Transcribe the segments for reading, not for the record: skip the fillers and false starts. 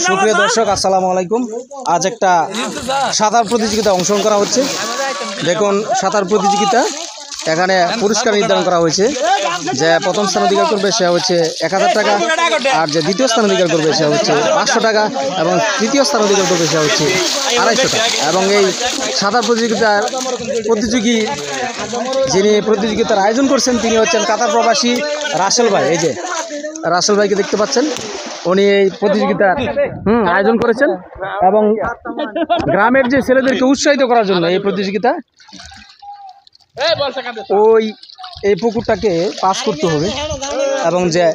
সুপ্রিয় দর্শক আসসালামু আলাইকুম। আজ একটা সাঁতার প্রতিযোগিতা অংশগ্রহণ করা হচ্ছে। দেখুন সাঁতার প্রতিযোগিতা, এখানে পুরস্কার নির্ধারণ করা হয়েছে। যে প্রথম স্থান অধিকার করবে সে হচ্ছে 1000 টাকা, আর যে দ্বিতীয় স্থান অধিকার করবে সে হচ্ছে 500 টাকা, এবং তৃতীয় স্থান অধিকার করবে সে হচ্ছে 250 টাকা। এবং এই সাঁতার প্রতিযোগিতার প্রতিযোগী যিনি প্রতিযোগিতার আয়োজন করছেন তিনি হচ্ছেন কাতার প্রবাসী রাসেল ভাই। এই যে রাসেল ভাইকে দেখতে পাচ্ছেন, উনি এই প্রতিযোগিতার আয়োজন করেছেন এবং গ্রামের যে ছেলেদেরকে উৎসাহিত করার জন্য এই প্রতিযোগিতা। ওই এই পুকুরটাকে পাস করতে হবে এবং যে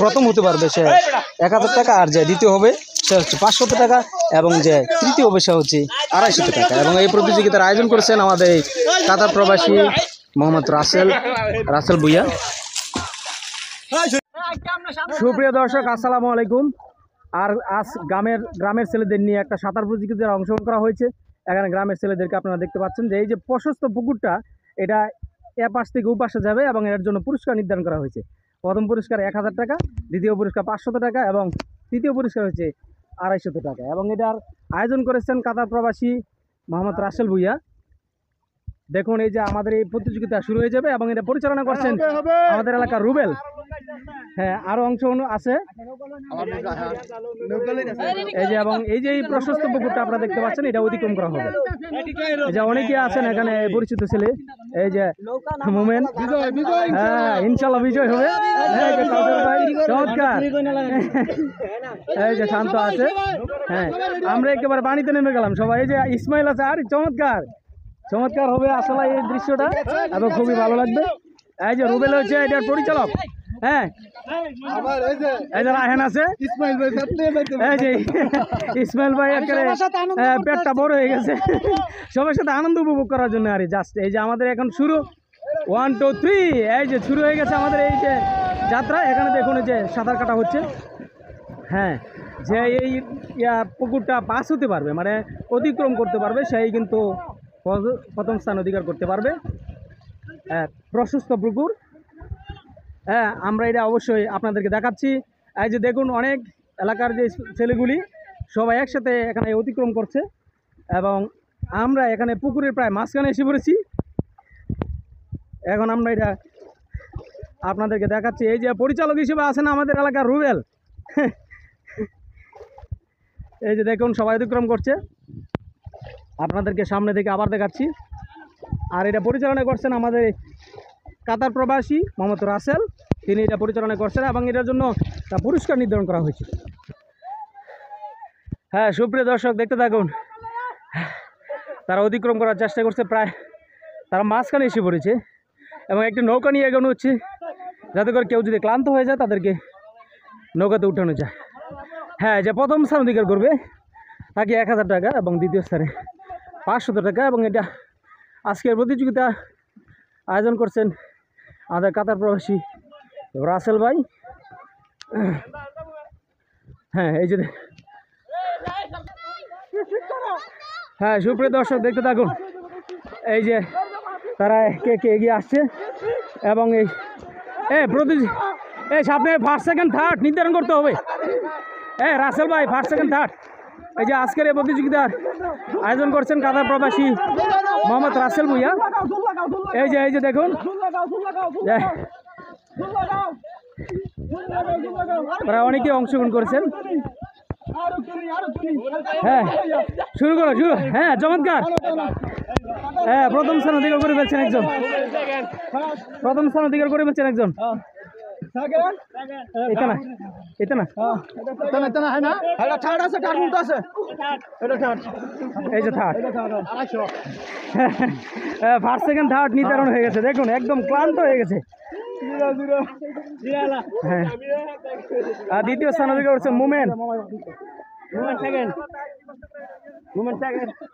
প্রথম হতে পারবে সে 1000 টাকা, আর যে দ্বিতীয় হবে সে হচ্ছে 500 টাকা, এবং যে তৃতীয় হবে সে হচ্ছে 250 টাকা। এবং এই প্রতিযোগিতার আয়োজন করেছেন আমাদের এই কাতার প্রবাসী মোহাম্মদ রাসেল ভুইয়া। সুপ্রিয় দর্শক আসসালামু আলাইকুম। আর আজ গ্রামের ছেলেদের নিয়ে একটা সাঁতার প্রতিযোগিতায় অংশগ্রহণ করা হয়েছে। এখানে গ্রামের ছেলেদেরকে আপনারা দেখতে পাচ্ছেন যে এই যে প্রশস্ত পুকুরটা, এটা এ পাশ থেকে ও পাশে যাবে এবং এর জন্য পুরস্কার নির্ধারণ করা হয়েছে। প্রথম পুরস্কার 1000 টাকা, দ্বিতীয় পুরস্কার 500 টাকা, এবং তৃতীয় পুরস্কার হচ্ছে 250 টাকা। এবং এটার আয়োজন করেছেন কাতার প্রবাসী মোহাম্মদ রাসেল ভুইয়া। দেখুন এই যে আমাদের এই প্রতিযোগিতা শুরু হয়ে যাবে এবং এটা পরিচালনা করছেন আমাদের এলাকার রুবেল। হ্যাঁ, আরো অংশ আছে এই যে, এবং এই যে এই প্রশস্ত পুকুরটা আপনারা দেখতে পাচ্ছেন, এটা অতিক্রম করা হবে। এই যে অনেকে আছেন এখানে পরিচিত ছেলে, এই যে মোমেন, হ্যাঁ ইনশাল্লাহ বিজয় হবে। চমৎকার, এই যে শান্ত আছে। হ্যাঁ, আমরা একেবারে পানিতে নেমে গেলাম সবাই। এই যে ইসমাইল আছে, আর চমৎকার হবে আসলে এই দৃশ্যটা এবং খুবই ভালো লাগবে। এই যে রুবেল হচ্ছে এটার পরিচালক। হ্যাঁ, এই যে রাহেন আছে, এই যে ইসমাইল ভাই একেবারে পেটটা বড় হয়ে গেছে সবার সাথে আনন্দ উপভোগ করার জন্য। আর জাস্ট এই যে আমাদের এখন শুরু 1 2 3, এই যে শুরু হয়ে গেছে আমাদের এই যে যাত্রা। এখানে দেখুন যে সাঁতার কাটা হচ্ছে। হ্যাঁ, যে এই পুকুরটা পাস হতে পারবে, মানে অতিক্রম করতে পারবে, সেই কিন্তু প্রথম স্থান অধিকার করতে পারবে। হ্যাঁ, প্রশস্ত পুকুর। হ্যাঁ, আমরা এটা অবশ্যই আপনাদেরকে দেখাচ্ছি। এই যে দেখুন অনেক এলাকার যে ছেলেগুলি সবাই একসাথে এখানে অতিক্রম করছে এবং আমরা এখানে পুকুরের প্রায় মাঝখানে এসে পড়েছি। এখন আমরা এটা আপনাদেরকে দেখাচ্ছি। এই যে পরিচালক হিসেবে আছেন আমাদের এলাকার রুবেল। এই যে দেখুন সবাই অতিক্রম করছে, আপনাদেরকে সামনে থেকে আবার দেখাচ্ছি। আর এটা পরিচালনা করছেন আমাদের কাতার প্রবাসী মোহাম্মদ রাসেল, তিনি এটা পরিচালনা করছেন এবং এটার জন্য পুরস্কার নির্ধারণ করা হয়েছে। হ্যাঁ, সুপ্রিয় দর্শক দেখতে থাকুন, তারা অতিক্রম করার চেষ্টা করছে, প্রায় তারা মাঝখানে এসে পড়েছে এবং একটি নৌকা নিয়ে এগোনো হচ্ছে, যাতে করে কেউ যদি ক্লান্ত হয়ে যায় তাদেরকে নৌকাতে উঠানো যায়। হ্যাঁ, যে প্রথম স্থান অধিকার করবে তাকে 1000 টাকা এবং দ্বিতীয় স্থানে 500 টাকা। এবং এটা আজকের প্রতিযোগিতা আয়োজন করছেন আমাদের কাতার প্রবাসী রাসেল ভাই। হ্যাঁ, এই যে হ্যাঁ সুপ্রিয় দর্শক দেখতে থাকুন, এই যে তারা কে এগিয়ে আসছে এবং এই সামনে ফার্স্ট সেকেন্ড থার্ড নির্ধারণ করতে হবে। রাসেল ভাই ফার্স্ট সেকেন্ড থার্ড। এই যে আজকের এই প্রতিযোগিতার আয়োজন করছেন কাতার প্রবাসী মোহাম্মদ রাসেল ভুইয়া। এই যে দেখুন তারা অনেকে অংশগ্রহণ করেছেন। হ্যাঁ, শুরু। হ্যাঁ, চমৎকার। হ্যাঁ, প্রথম স্থান অধিকার করে ফেলছেন একজন। এই যে থার্ড, ফার্স্ট সেকেন্ড থার্ড নির্ধারণ হয়ে গেছে। দেখুন একদম ক্লান্ত হয়ে গেছে। হ্যাঁ, আর দ্বিতীয় স্থান অধিকার করছে মোমেন।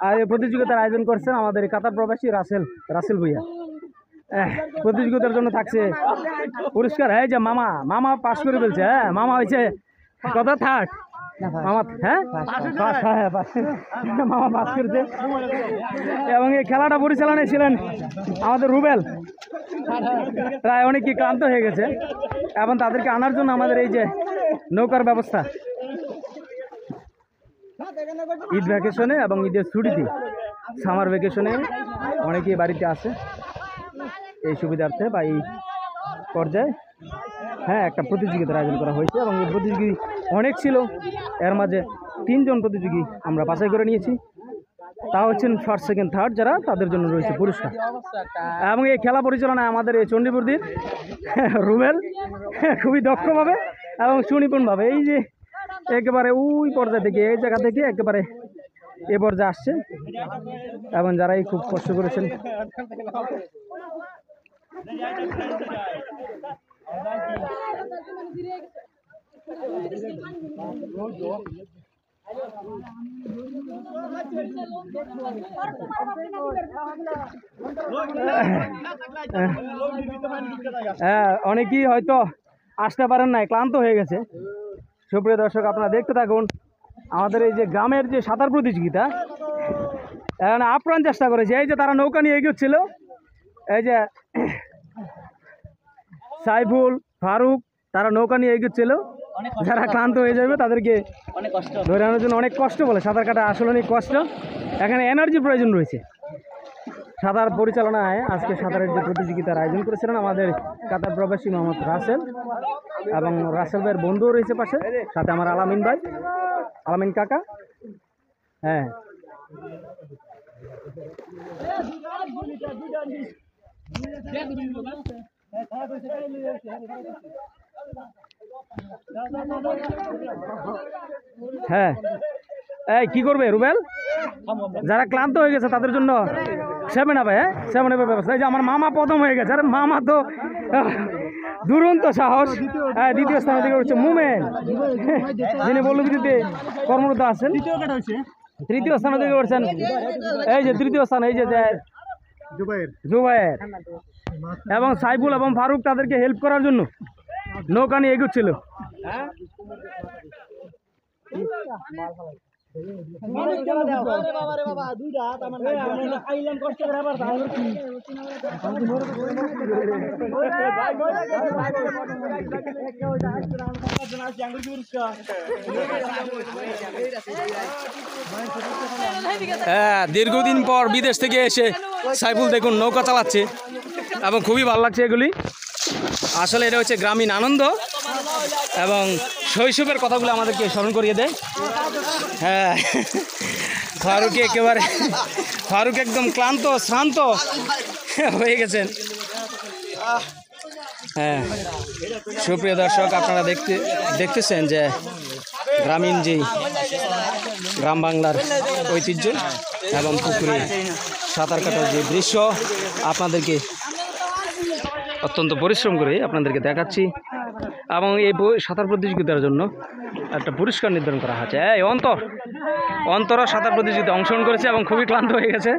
আর এই প্রতিযোগিতার আয়োজন করছেন আমাদের কাতার প্রবাসী রাসেল ভুইয়া। প্রতিযোগিতার জন্য থাকছে পুরস্কার। এই যে মামা পাস করে ফেলছে। হ্যাঁ, মামা হয়েছে কত থার্ড, মামা হ্যাঁ মামা পাস করেছে। এবং এই খেলাটা পরিচালনায় ছিলেন আমাদের রুবেল। প্রায় অনেকেই ক্লান্ত হয়ে গেছে এবং তাদেরকে আনার জন্য আমাদের এই যে নৌকার ব্যবস্থা। ঈদ ভ্যাকেশনে এবং ঈদের ছুটিতে সামার ভ্যাকেশনে অনেকেই বাড়িতে আসে এই সুবিধার্থে বা এই পর্যায়ে। হ্যাঁ, একটা প্রতিযোগিতার আয়োজন করা হয়েছে এবং এই প্রতিযোগী অনেক ছিল। এর মাঝে 3 জন প্রতিযোগী আমরা বাছাই করে নিয়েছি। তা হচ্ছেন ফার্স্ট, সেকেন্ড, থার্ড যারা, তাদের জন্য রয়েছে পুরস্কার। এবং এই খেলা পরিচালনায় আমাদের এই চণ্ডীপুরদীর রুবেল খুবই দক্ষভাবে এবং সুনিপুণভাবে এই যে একেবারে ওই পর্যায়ে থেকে এই জায়গা থেকে একেবারে এ পর্যায়ে আসছে এবং যারাই খুব কষ্ট করেছেন। হ্যাঁ, অনেকেই হয়তো আসতে পারেন নাই, ক্লান্ত হয়ে গেছে। সুপ্রিয় দর্শক, আপনারা দেখতে থাকুন আমাদের এই যে গ্রামের যে সাঁতার প্রতিযোগিতা। এখন আপ্রাণ চেষ্টা করেছে, এই যে তারা নৌকা নিয়ে এগোচ্ছিল, এই যে সাইফুল, ফারুক, তারা নৌকা নিয়ে এগোচ্ছিল। যারা ক্লান্ত হয়ে যাবে তাদেরকে ধরে আনার জন্য অনেক কষ্ট বলে। সাঁতার কাটা আসলে অনেক কষ্ট, এখানে এনার্জি প্রয়োজন রয়েছে। সাঁতার পরিচালনায় আজকে সাঁতারের যে প্রতিযোগিতার আয়োজন করেছিলেন আমাদের কাতার প্রবাসী মোহাম্মদ রাসেল, এবং রাসেল ভাইয়ের বন্ধুও রয়েছে পাশে, সাথে আমার আলামিন ভাই, আলামিন কাকা। হ্যাঁ, হ্যাঁ, এই কি করবে রুবেল? যারা ক্লান্ত হয়ে গেছে তাদের জন্য 7 আপ, হ্যাঁ 7 আপের ব্যবস্থা। এই যে আমার মামা প্রথম হয়ে গেছে। আরে মামা তো দুরন্ত সাহস। হ্যাঁ, দ্বিতীয় স্থানে থেকে হচ্ছে মুমেন, যিনি বল্লভীতে কর্মরত আছেন। তৃতীয় স্থানে থেকে করছেন এই যে তৃতীয় স্থান, এই যে জুবায়ের এবং সাইফুল এবং ফারুক তাদেরকে হেল্প করার জন্য নৌকা নিয়ে এগোচ্ছিল। দীর্ঘদিন পর বিদেশ থেকে এসে সাইফুল দেখুন নৌকা চালাচ্ছে এবং খুবই ভালো লাগছে এগুলি। আসলে এটা হচ্ছে গ্রামীণ আনন্দ এবং শৈশবের কথাগুলো আমাদেরকে স্মরণ করিয়ে দেয়। হ্যাঁ, ফারুক একদম ক্লান্ত শ্রান্ত হয়ে গেছেন। হ্যাঁ, সুপ্রিয় দর্শক, আপনারা দেখতেছেন যে গ্রামীণ যেই গ্রাম বাংলার ঐতিহ্য এবং পুকুরে সাঁতার কাটার যে দৃশ্য আপনাদেরকে অত্যন্ত পরিশ্রম করে আপনাদেরকে দেখাচ্ছি। এবং এই সাঁতার প্রতিযোগিতার জন্য একটা পুরস্কার নির্ধারণ করা হয়েছে। এই অন্তর সাঁতার প্রতিযোগিতায় অংশগ্রহণ করেছে এবং খুবই ক্লান্ত হয়ে গেছে।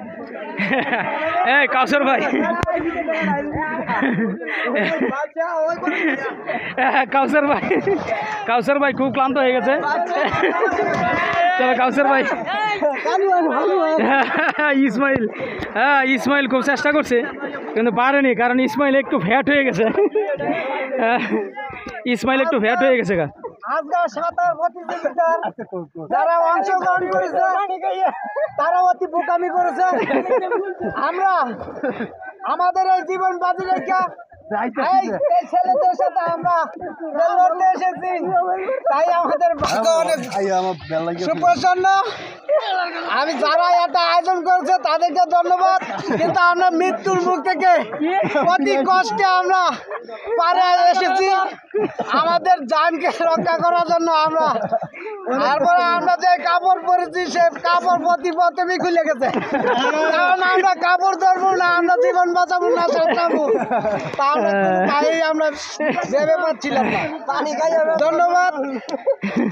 এই কাউসার ভাই খুব ক্লান্ত হয়ে গেছে। তবে কাউসার ভাই, ইসমাইল খুব চেষ্টা করছে কিন্তু পারেনি, কারণ ইসমাইল একটু ফ্যাট হয়ে গেছে। আজকে সাঁতার প্রতিযোগিতার যারা অংশগ্রহণ করেছে তারা অতি বোকামি করেছে। আমরা আমাদের এই জীবন বাজি রেখে এই ছেলেদের সাথে আমরা লড়তে এসেছি, তাই আমাদের অনেক সুপ্রসন্ন। আমি যারা এটা আয়োজন করেছে তাদেরকে ধন্যবাদ, কিন্তু আমরা মৃত্যুর মুখ থেকে অতি কষ্টে আমরা পারে এসেছি আমাদের জানকে রক্ষা করার জন্য। তারপরে আমরা যে কাপড় পরেছি সে কাপড় প্রতিমি খুলে গেছে, কারণ আমরা কাপড় ধরবো না, আমরা জীবন বাঁচাবো না, সাঁতরাবো, তাই আমরা ভেবে পাচ্ছিলাম না। ধন্যবাদ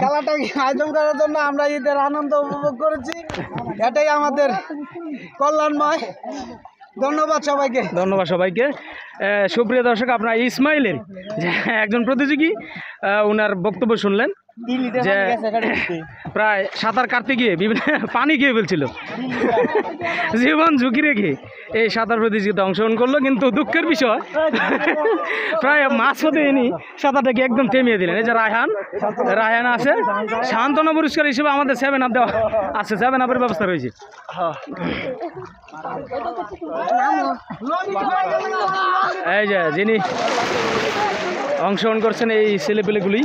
খেলাটাকে আয়োজন করার জন্য। আমরা ঈদের আনন্দ উপভোগ করেছি, এটাই আমাদের কল্যাণময়। ধন্যবাদ সবাইকে। সুপ্রিয় দর্শক, আপনারা ইসমাইলের একজন প্রতিযোগী, ওনার বক্তব্য শুনলেন। যে প্রায় সাঁতার কাটতে গিয়ে বিভিন্ন পানি খেয়ে ফেলছিল, জীবন ঝুঁকি রেখে এই সাঁতার প্রতিযোগিতা অংশগ্রহণ করলো। কিন্তু দুঃখের বিষয় প্রায় মাছ হতে এনে সাঁতারটাকে একদম থেমিয়ে দিলেন। এই যে রায়হান আছে, সান্ত্বনা পুরস্কার হিসেবে আমাদের 7 আপ দেওয়া আছে, 7 আপের ব্যবস্থা রয়েছে। এই যে যিনি অংশগ্রহণ করছেন এই ছেলেপেলেগুলি,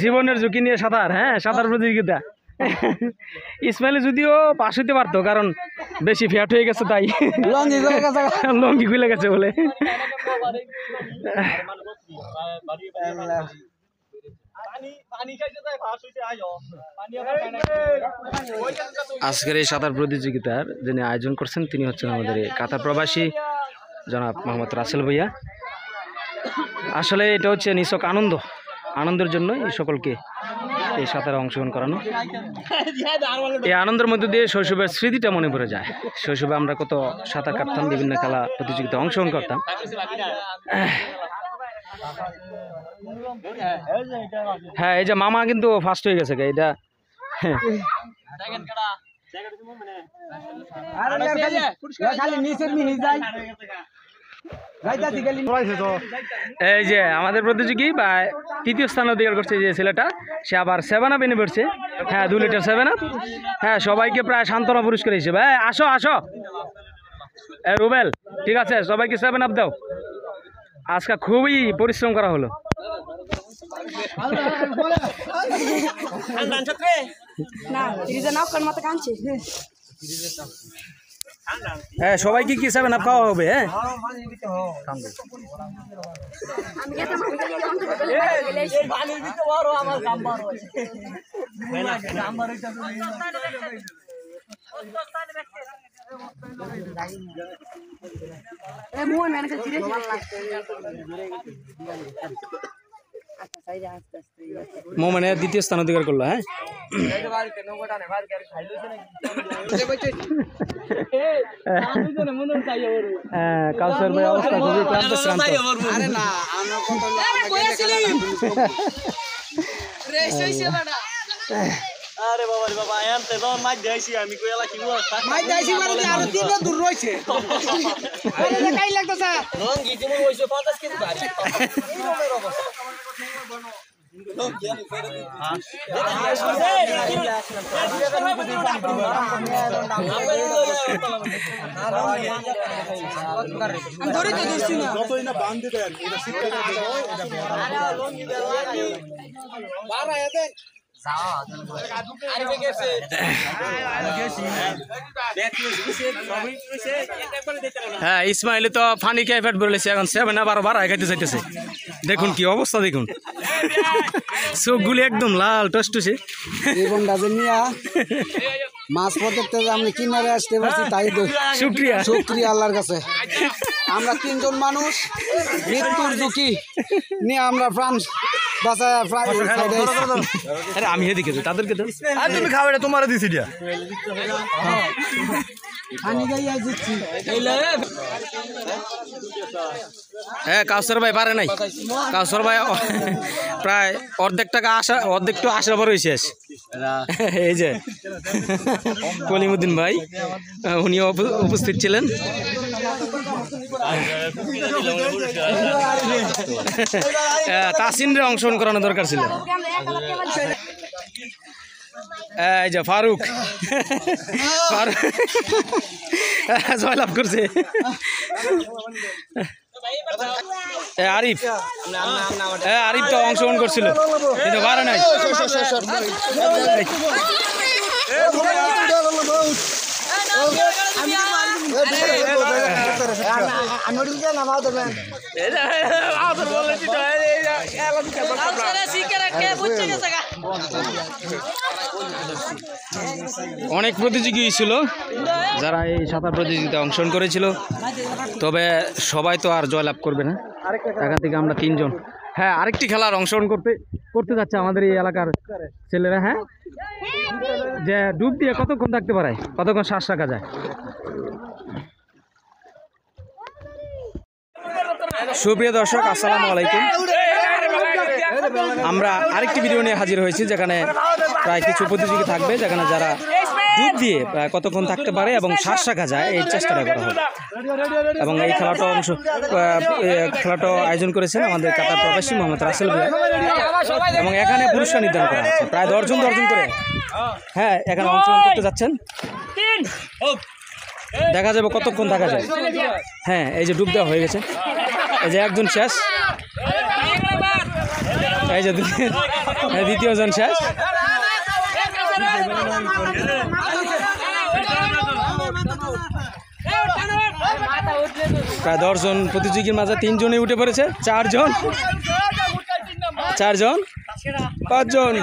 জীবনের ঝুঁকি নিয়ে সাঁতার, হ্যাঁ সাঁতার প্রতিযোগিতা। ইসমাইল যদিও পাশ হইতে পারতো, কারণ বেশি ফ্যাট হয়ে গেছে, তাই লঙ্গি খুলে গেছে বলে। আজকের এই সাঁতার প্রতিযোগিতার যিনি আয়োজন করছেন তিনি হচ্ছেন আমাদের এই কাতার প্রবাসী জনাব মোহাম্মদ রাসেল ভাইয়া। আসলে এটা হচ্ছে নিছক আনন্দের জন্য এই সকলকে এই সাঁতারে অংশগ্রহণ করানো। এই আনন্দের মধ্যে দিয়ে শৈশবের স্মৃতিটা মনে পড়ে যায়। শৈশবে আমরা কত সাঁতার কাটতাম, বিভিন্ন খেলা প্রতিযোগিতায় অংশগ্রহণ করতাম। হ্যাঁ, এই যে মামা কিন্তু ফার্স্ট হয়ে গেছে এটা। এই যে আমাদের প্রতিযোগী বা তৃতীয় স্থান অধিকার করছে যে ছেলেটা, সে আবার 7 আপ এনে পড়ছে। হ্যাঁ, 2 লিটার 7 আপ। হ্যাঁ, সবাইকে প্রায় সান্ত্বনা পুরস্কার হিসেবে আসো রুবেল, ঠিক আছে, সবাইকে 7 আপ দাও। আজকে খুবই পরিশ্রম করা হলো। হ্যাঁ, সবাইকে কি 7 আপ খাওয়া হবে? হ্যাঁ, মোমেনে দ্বিতীয় স্থান অধিকার করলো। হ্যাঁ, কাউসার ভাই অবস্থা খুবই ক্লান্ত শ্রান্ত। আরে বাবা রে বাবা, আনতে দাও মাছ দেইছি আমি কইলা কি অবস্থা মাই দাইছি মানে আর 3 দূর রইছে। আরে কাই লাগতাছে রং গিতে মই হইছে 50 কেজি ভারী এর অবস্থা। হ্যাঁ, ইসমাইল তো ফানি খেয়ে ফেট বলেছে, এখন 7 আপ আরো বাড়ায় খাইতে চাইতেছে। দেখুন কি অবস্থা, দেখুন চোখগুলি একদম লাল টসটসে। মাছ পড়তে আমি কিনারে আসতে পারছি, তাই শুক্রিয়া আল্লাহর কাছে। আমরা 3 জন মানুষ মৃত্যুর ঝুঁকি নিয়ে আমরা প্রাণ বাঁচায়। আরে আমি এদিকে তাদেরকে তো তুমি খাও, এটা তোমার দিছি দিয়া। হ্যাঁ, কাউসার ভাই পারে নাই। কাউসার ভাই প্রায় অর্ধেক তো আসার পর হয়েছে। এই যে কলিমুদ্দিন ভাই, উনিও উপস্থিত ছিলেন। তাসিনরে অংশগ্রহণ করানো দরকার ছিল। এই যে ফারুক জয়লাভ করছে। আরিফ তো অংশগ্রহণ করছিল কিন্তু পারে নাই। আমি উঠে নামাও দেবেন অনেক প্রতিযোগী ছিল যারা এই সাঁতার প্রতিযোগিতায় অংশগ্রহণ করেছিল, তবে সবাই তো আর জয়লাভ করবে না। এখান থেকে আমরা 3 জন হ্যাঁ আরেকটি খেলার অংশগ্রহণ করতে যাচ্ছে আমাদের এই এলাকার ছেলেরা। হ্যাঁ, যে ডুব দিয়ে কতক্ষণ থাকতে পারে, কতক্ষণ শ্বাস রাখা যায়। সুপ্রিয় দর্শক, আসসালামু আলাইকুম। আমরা আরেকটি ভিডিও নিয়ে হাজির হয়েছি, যেখানে প্রায় কিছু প্রতিযোগী থাকবে, যেখানে যারা ডুব দিয়ে প্রায় কতক্ষণ থাকতে পারে এবং শ্বাস রাখা যায় এই চেষ্টাটা করা হবে। এবং এই খেলাটা আয়োজন করেছেন আমাদের কাতার প্রবাসী মোহাম্মদ রাসেল ভাই। এবং এখানে পুরস্কার নির্ধারণ করা হচ্ছে প্রায় 10 জন করে। হ্যাঁ, এখানে অংশগ্রহণ করতে যাচ্ছেন, দেখা যাবে কতক্ষণ থাকা যায়। হ্যাঁ, এই যে ডুব দেওয়া হয়ে গেছে, এই যে একজন শেষ, এই যে দ্বিতীয় জন শেষ। প্রায় 10 জন প্রতিযোগীর মাঝে 3 জনই উঠে পড়েছে, 4 জন 5 জন।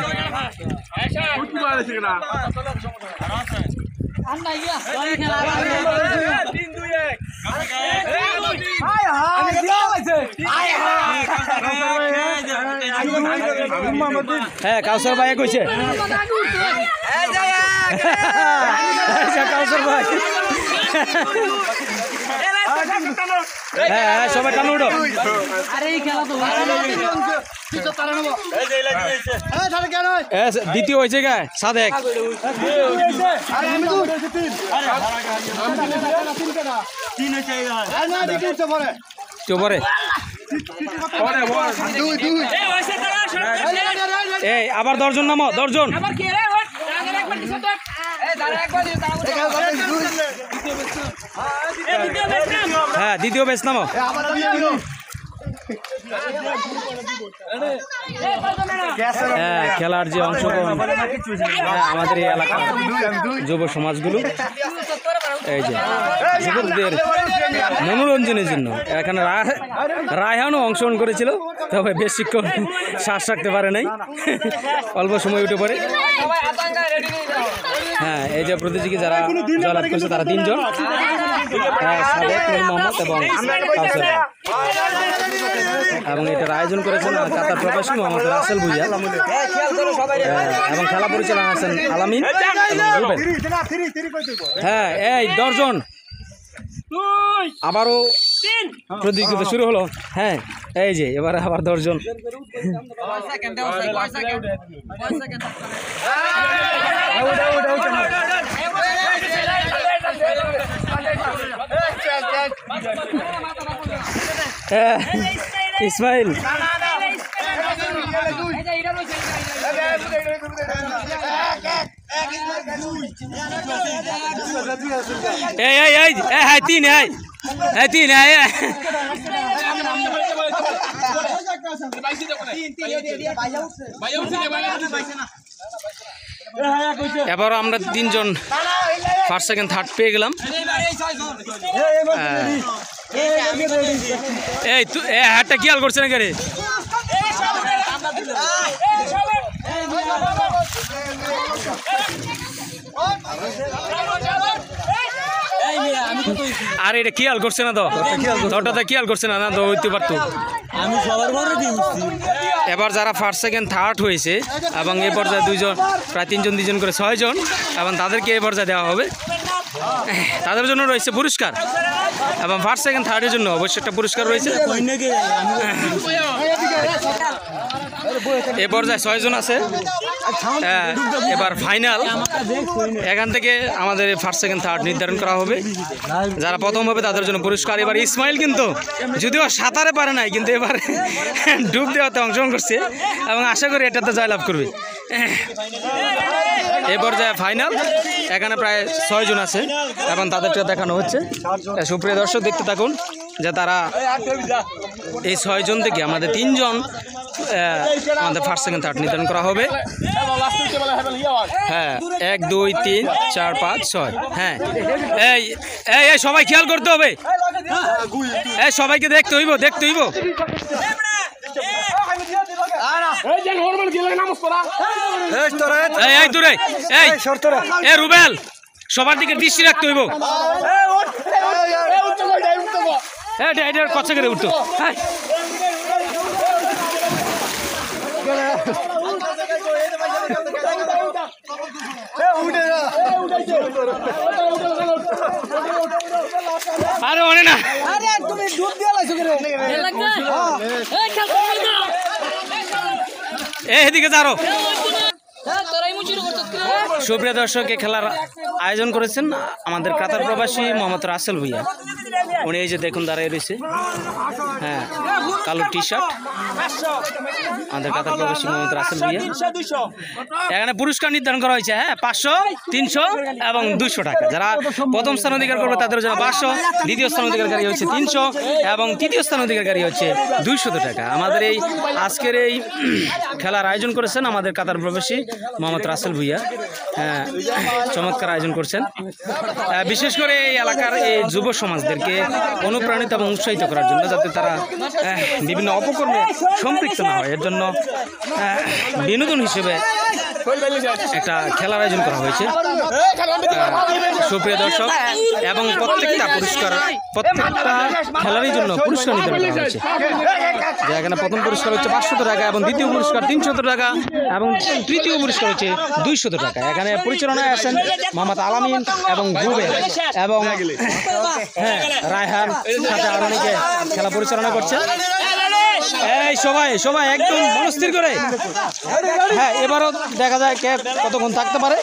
হ্যাঁ, কাউসার ভাই কইছে, কাউসার ভাই। হ্যাঁ, সবাই টানো উঠো। দ্বিতীয় হয়েছে গা সাদেক। এই আবার 10 জন নামো, 10 জন। হ্যাঁ, দ্বিতীয় বেশ নামো। হ্যাঁ, খেলার যে অংশগ্রহণ আমাদের এই এলাকার যুব সমাজগুলো, এই যে যুবকদের মনোরঞ্জনের জন্য এখানে রায়হানও অংশগ্রহণ করেছিল, তবে বেশিক্ষণ শ্বাস রাখতে পারে নাই, অল্প সময় উঠে পড়ে। হ্যাঁ, এই যে প্রতিযোগী যারা জয়লাভ করেছে তারা 3 জন, সাদেক, নূর মোহাম্মদ এবং কাউসার। এবং এটার আয়োজন করেছেন কাতার প্রবাসী মোহাম্মদ রাসেল ভুইয়া, এবং খেলা পরিচালনা আছেন আলামিন এবং রুবেল। হ্যাঁ, এই 10 জন আবারও প্রতিযোগিতা শুরু হলো। হ্যাঁ, এই যে এবারে আবার 10 জন। ইসমাইল, এবার আমরা 3 জন ফার্স্ট সেকেন্ড থার্ড পেয়ে গেলাম। এই হাতটা খেয়াল করছে না রে? আর এটা খেয়াল করছে না তো, ওটাতে খেয়াল করছে না, না তো হইতে পারতো। আমি সবার ঘরে দিয়েছি। এবার যারা ফার্স্ট সেকেন্ড থার্ড হয়েছে এবং এই পর্যায়ে 2 জন, প্রায় 3 জন 2 জন করে 6 জন, এবং তাদেরকে এই পর্যায়ে দেওয়া হবে। তাদের জন্য রয়েছে পুরস্কার, এবং ফার্স্ট সেকেন্ড থার্ডের জন্য অবশ্যই একটা পুরস্কার রয়েছে। এ পর্যায়ে 6 জন আছে। এবার ফাইনাল, এখান থেকে আমাদের ফার্স্ট সেকেন্ড থার্ড নির্ধারণ করা হবে। যারা প্রথম হবে তাদের জন্য পুরস্কার। এবার ইসমাইল কিন্তু যদিও সাঁতারে পারে নাই, কিন্তু এবার ডুব দেওয়াতে অংশগ্রহণ করছে এবং আশা করি এটাতে জয়লাভ করবে। এ পর্যায়ে ফাইনাল, এখানে প্রায় 6 জন আছে এবং তাদেরটা দেখানো হচ্ছে। সুপ্রিয় দর্শক, দেখতে থাকুন যে তারা এই 6 জন থেকে আমাদের 3 জন আমাদের ফার্স্ট সেকেন্ড থার্ড নির্ধারণ করা হবে। হ্যাঁ 1 2 3 4 5 6। হ্যাঁ এই এই এই সবাই খেয়াল করতে হবে, এই সবাইকে দেখতে হইব দেখতে হইব। এই দূরে এই এই রুবেল সবার দিকে দৃষ্টি রাখতে হইব। এটা কচ্ছা করে উঠতো। হ্যাঁ আরে অনে না তুমি ডুব দিয়ে লাইছো কেন এদিকে যাও। সুপ্রিয় দর্শক, এই খেলার আয়োজন করেছেন আমাদের কাতার প্রবাসী মোহাম্মদ রাসেল ভুইয়া। উনি এই যে দেখুন দাঁড়িয়ে রয়েছে, হ্যাঁ কালো টি শার্ট, আমাদের কাতার প্রবাসী মোহাম্মদ রাসেল ভুইয়া। এখানে পুরস্কার নির্ধারণ করা হয়েছে, হ্যাঁ 500 300 এবং 200 টাকা। যারা প্রথম স্থান অধিকার করবে তাদের জন্য 500, দ্বিতীয় স্থান অধিকারী হচ্ছে 300 এবং তৃতীয় স্থান অধিকারী হচ্ছে 200 টাকা। আমাদের এই আজকের এই খেলার আয়োজন করেছেন আমাদের কাতার প্রবাসী মোহাম্মদ রাসেল ভুইয়া। হ্যাঁ চমৎকার আয়োজন করছেন। বিশেষ করে এই এলাকার এই যুব সমাজদেরকে অনুপ্রাণিত এবং উৎসাহিত করার জন্য, যাতে তারা বিভিন্ন অপকর্মে সম্পৃক্ত না হয়, এর জন্য বিনোদন হিসেবে একটা খেলার আয়োজন করা হয়েছে। সুপ্রিয় দর্শক, এবং প্রত্যেকটা খেলারই জন্য পুরস্কার নির্ধারণ করা হয়েছে। যে এখানে প্রথম পুরস্কার হচ্ছে 500 টাকা এবং দ্বিতীয় পুরস্কার 300 টাকা এবং তৃতীয় পুরস্কার হচ্ছে 200 টাকা। এখানে পরিচালনায় আছেন মোহাম্মদ আলামিন এবং গুবে এবং হ্যাঁ রায়হান, সাথে আরো অনেকে খেলা পরিচালনা করছে। এই সবাই সবাই একদম মনস্থির করে, হ্যাঁ এবারও দেখা যায় কে কতক্ষণ থাকতে পারে।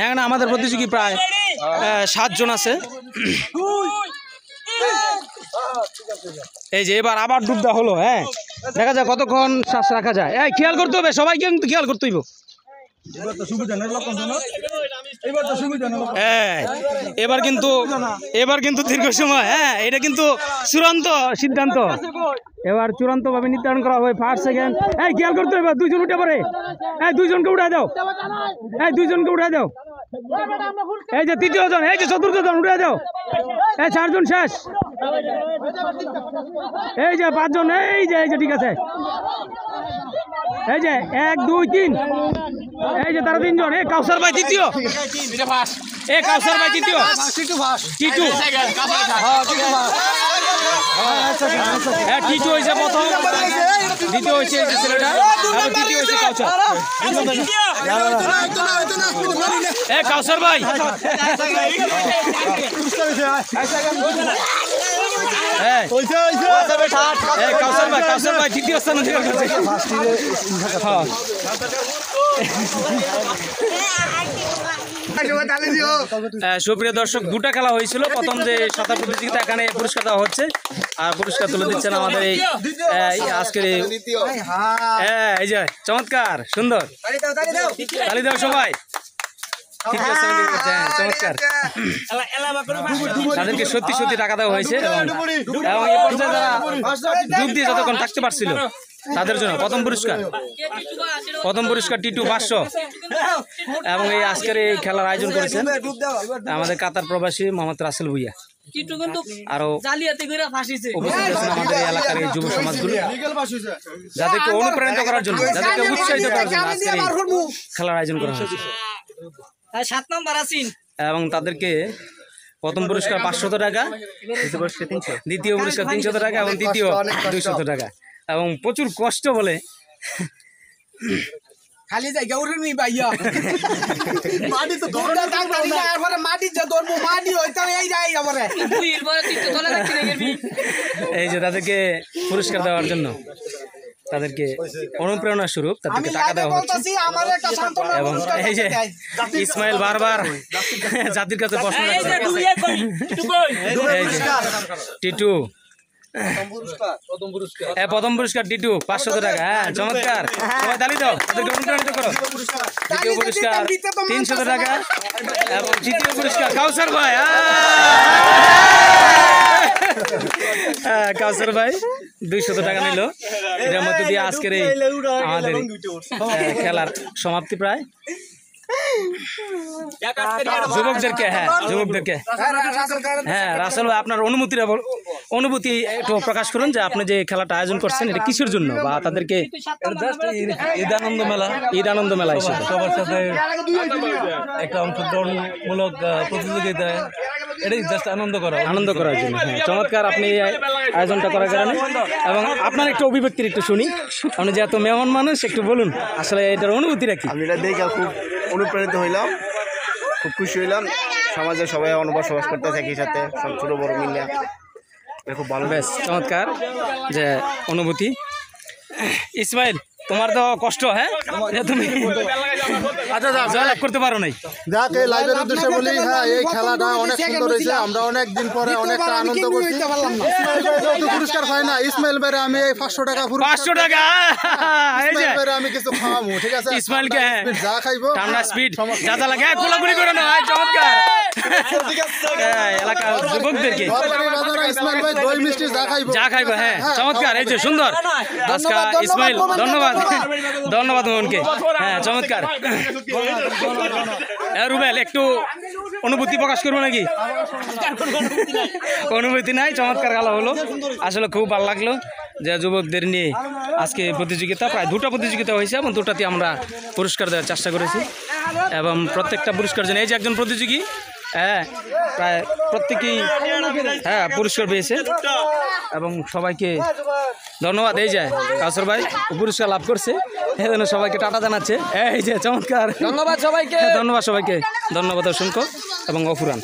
এখানে আমাদের প্রতিযোগী প্রায় 7 জন আছে। এই যে এবার আবার ডুব দেওয়া হলো, হ্যাঁ দেখা যায় কতক্ষণ শ্বাস রাখা যায়। এই খেয়াল করতে হবে, সবাইকে কিন্তু খেয়াল করতে হইব। এবার কিন্তু দীর্ঘ সময়, হ্যাঁ এটা কিন্তু চূড়ান্ত সিদ্ধান্ত, এবার চূড়ান্ত ভাবে নির্ধারণ করা হবে ফার্স্ট সেকেন্ড। এই খেয়াল করতে হবে, 2 জন উঠে পড়ে, এই 2 জনকে উঠে দাও, এই 2 জনকে উঠে দাও। এই যে তৃতীয় জন, এই যে চতুর্থ জন উঠে দাও। এই 4 জন শেষ, এই যে 5 জন, এই যে ঠিক আছে, এই যে 1 2 3, এই যে তারা 3 জন। এই কাউসার ভাই তৃতীয়, এই কাউসার ভাই তৃতীয়, টিটু টিটু হয়েছে প্রথম, দ্বিতীয় হয়েছে এই যে ছেলেটা, এবং তৃতীয় হয়েছে কাউসার। এই কাউসার ভাই, কাউসার ভাই তৃতীয় স্থান অধিকার করছে। সুপ্রিয় দর্শক, 2টা খেলা হয়েছিল। প্রথম যে সাঁতার প্রতিযোগিতা, এখানে পুরস্কার দেওয়া হচ্ছে, আর পুরস্কার তুলে দিচ্ছেন আমাদের এই আজকের এই যে চমৎকার সুন্দর তালি দাও সবাই। চমৎকার, তাদেরকে সত্যি সত্যি টাকা দেওয়া হয়েছে এবং এই পর্যায়ে যারা ডুব দিয়ে যতক্ষণ থাকতে পারছিল তাদের জন্য প্রথম পুরস্কার টিটু 500 এবং এই আজকের এই খেলার আয়োজন করেছেন আমাদের কাতার প্রবাসী মোহাম্মদ রাসেল ভুইয়া। আরো উপস্থিত আছেন আমাদের এই এলাকার এই যুব সমাজগুলো, যাদেরকে অনুপ্রাণিত করার জন্য, যাদেরকে উৎসাহিত করার জন্য আজকের এই খেলার আয়োজন করা হয়েছে। এবং তাদেরকে প্রথম পুরস্কার 500 টাকা, দ্বিতীয় পুরস্কার 300 টাকা এবং তৃতীয় 200 টাকা। এবং প্রচুর কষ্ট বলে খালি জায়গা উঠেনি ভাইয়া, মাটি তো ধরনা থাকতাম না, এরপরে মাটি যে ধরবো মাটি হইতো এই যাই আমারে এই যে তাদেরকে পুরস্কার দেওয়ার জন্য, তাদেরকে অনুপ্রেরণা স্বরূপ তাদেরকে টাকা দেওয়া হচ্ছে। এবং এই যে ইসমাইল বারবার জাতির কাছে প্রশ্ন রাখছে, টিটু প্রথম পুরস্কার টিটু 500 টাকা। হ্যাঁ চমৎকার, সবাই তালি দাও, তাদেরকে অনুপ্রাণিত করো। দ্বিতীয় পুরস্কার 300 টাকা এবং তৃতীয় পুরস্কার কাউসার ভাই। কাউসার ভাই 200 টাকা নিল এর মধ্যে দিয়ে আজকের এই আমাদের খেলার সমাপ্তি প্রায়। যুবকদেরকে হ্যাঁ রাসেল ভাই আপনার অনুভূতি একটু প্রকাশ করুন যে আপনি যে খেলাটা আয়োজন করছেন এটা কিসের জন্য বা তাদেরকে ঈদ আনন্দ মেলা হিসেবে সবার সাথে একটা অংশগ্রহণমূলক প্রতিযোগিতায় এটাই জাস্ট আনন্দ করার জন্য। হ্যাঁ চমৎকার আপনি এই আয়োজনটা করার কারণে। এবং আপনার একটু অভিব্যক্তির একটু শুনি, আপনি যেহেতু মেহমান মানুষ একটু বলুন আসলে এটার অনুভূতিটা কি? আমি এটা দেখে খুব অনুপ্রাণিত হইলাম, খুব খুশি হইলাম। সমাজে সবাই বসবাস করতেছে একই সাথে, সব ছোট বড় মিলে খুব ভালো। বেশ চমৎকার যে অনুভূতি। ইসমাইল তোমার তো কষ্ট, হ্যাঁ তুমি জয়লাভ করতে পারো নাই। যাক এই লাইভের উদ্দেশ্যে বলি, হ্যাঁ এই খেলাটা অনেক সুন্দর হয়েছে। আমরা অনেক দিন পরে অনেকটা আনন্দ করছি। পুরস্কার পাই না ইসমাইল ভাইরে আমি এই 500 টাকা 500 টাকা ইসমাইল ভাইরে আমি কিছু খাওয়াবো, ঠিক আছে? ইসমাইলকে যা খাইবো ঠান্ডা স্পিড যা লাগে কোলাকুলি করে না। চমৎকার এলাকার যুবকদেরকে ইসমাইল ভাই দই মিষ্টি যা খাইবো, হ্যাঁ চমৎকার। এই যে সুন্দর আজকে ইসমাইল, ধন্যবাদ মোহনকে। হ্যাঁ চমৎকার। রুবেল একটু অনুভূতি প্রকাশ করবো নাকি? অনুভূতি নাই, চমৎকার খেলা হলো, আসলে খুব ভালো লাগলো যে যুবকদের নিয়ে আজকে প্রতিযোগিতা প্রায় 2টা প্রতিযোগিতা হয়েছে এবং 2টাতে আমরা পুরস্কার দেওয়ার চেষ্টা করেছি এবং প্রত্যেকটা পুরস্কার জন্য এই যে একজন প্রতিযোগী হ্যাঁ প্রায় প্রত্যেকেই পুরস্কার পেয়েছে এবং সবাইকে ধন্যবাদ। এই যে কাউসার ভাই পুরস্কার লাভ করছে, এই জন্য সবাইকে টাটা জানাচ্ছে। এই যে চমৎকার, ধন্যবাদ সবাইকে, ধন্যবাদ অসংখ্য এবং অফুরান।